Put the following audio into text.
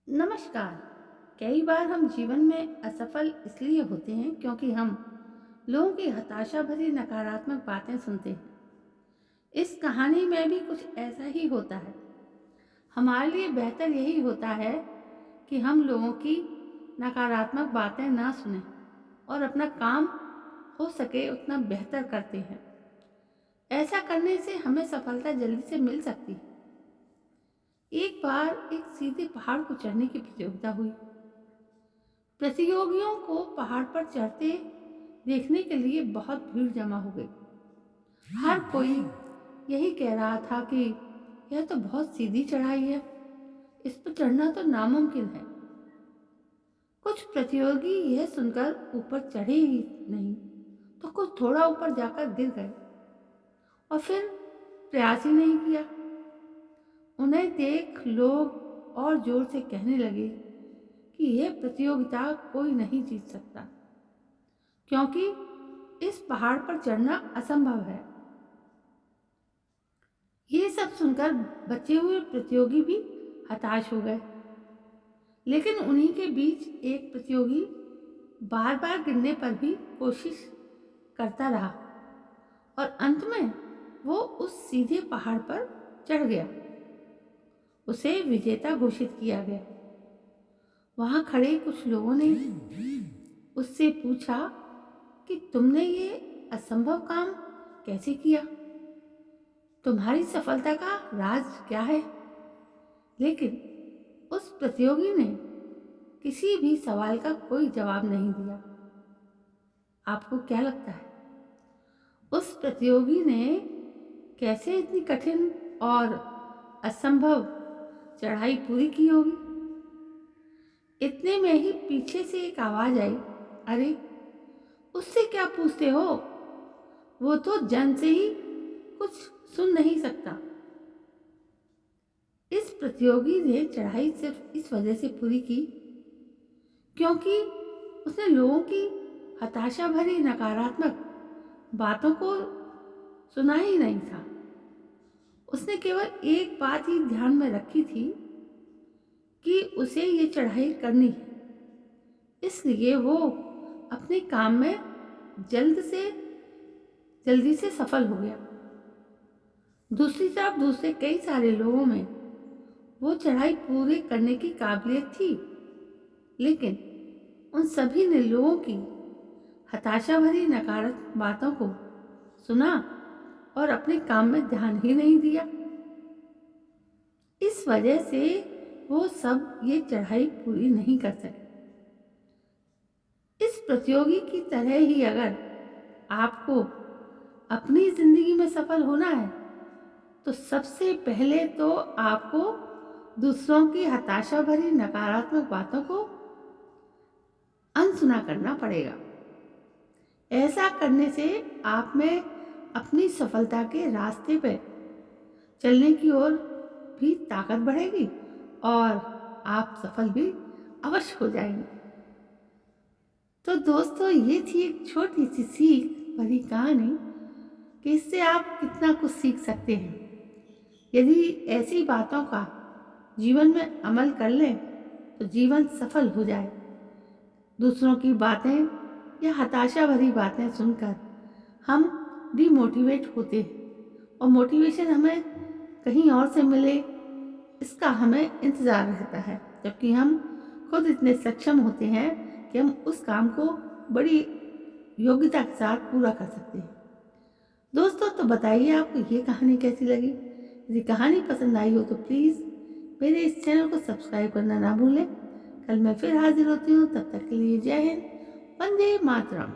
नमस्कार। कई बार हम जीवन में असफल इसलिए होते हैं क्योंकि हम लोगों की हताशा भरी नकारात्मक बातें सुनते हैं। इस कहानी में भी कुछ ऐसा ही होता है। हमारे लिए बेहतर यही होता है कि हम लोगों की नकारात्मक बातें ना सुनें और अपना काम हो सके उतना बेहतर करते हैं। ऐसा करने से हमें सफलता जल्दी से मिल सकती है। एक बार एक सीधे पहाड़ को चढ़ने की प्रतियोगिता हुई। प्रतियोगियों को पहाड़ पर चढ़ते देखने के लिए बहुत भीड़ जमा हो गई। हर कोई यही कह रहा था कि यह तो बहुत सीधी चढ़ाई है, इस पर चढ़ना तो नामुमकिन है। कुछ प्रतियोगी यह सुनकर ऊपर चढ़े ही नहीं तो कुछ थोड़ा ऊपर जाकर गिर गए और फिर प्रयास ही नहीं किया। उन्हें देख लोग और जोर से कहने लगे कि यह प्रतियोगिता कोई नहीं जीत सकता, क्योंकि इस पहाड़ पर चढ़ना असंभव है। ये सब सुनकर बचे हुए प्रतियोगी भी हताश हो गए। लेकिन उन्हीं के बीच एक प्रतियोगी बार बार गिरने पर भी कोशिश करता रहा और अंत में वो उस सीधे पहाड़ पर चढ़ गया। उसे विजेता घोषित किया गया। वहां खड़े कुछ लोगों ने उससे पूछा कि तुमने ये असंभव काम कैसे किया? तुम्हारी सफलता का राज क्या है? लेकिन उस प्रतियोगी ने किसी भी सवाल का कोई जवाब नहीं दिया। आपको क्या लगता है उस प्रतियोगी ने कैसे इतनी कठिन और असंभव चढ़ाई पूरी की होगी? इतने में ही पीछे से एक आवाज आई, अरे उससे क्या पूछते हो, वो तो जन से ही कुछ सुन नहीं सकता। इस प्रतियोगी ने चढ़ाई सिर्फ इस वजह से पूरी की क्योंकि उसने लोगों की हताशा भरी नकारात्मक बातों को सुना ही नहीं था। उसने केवल एक बात ही ध्यान में रखी थी कि उसे ये चढ़ाई करनी है, इसलिए वो अपने काम में जल्दी से सफल हो गया। दूसरी तरफ दूसरे कई सारे लोगों में वो चढ़ाई पूरी करने की काबिलियत थी, लेकिन उन सभी ने लोगों की हताशा भरी नकारात्मक बातों को सुना और अपने काम में ध्यान ही नहीं दिया। इस वजह से वो सब ये चढ़ाई पूरी नहीं कर सके। इस प्रतियोगी की तरह ही अगर आपको अपनी जिंदगी में सफल होना है तो सबसे पहले तो आपको दूसरों की हताशा भरी नकारात्मक बातों को अनसुना करना पड़ेगा। ऐसा करने से आप में अपनी सफलता के रास्ते पे चलने की ओर भी ताकत बढ़ेगी और आप सफल भी अवश्य हो जाएंगे। तो दोस्तों, ये थी एक छोटी सी सीख भरी कहानी कि इससे आप कितना कुछ सीख सकते हैं। यदि ऐसी बातों का जीवन में अमल कर लें तो जीवन सफल हो जाए। दूसरों की बातें या हताशा भरी बातें सुनकर हम डिमोटिवेट होते हैं और मोटिवेशन हमें कहीं और से मिले इसका हमें इंतज़ार रहता है, जबकि हम खुद इतने सक्षम होते हैं कि हम उस काम को बड़ी योग्यता के साथ पूरा कर सकते हैं। दोस्तों, तो बताइए आपको ये कहानी कैसी लगी? यदि कहानी पसंद आई हो तो प्लीज़ मेरे इस चैनल को सब्सक्राइब करना ना भूलें। कल मैं फिर हाजिर होती हूँ, तब तक के लिए जय हिंद, वंदे मातरम।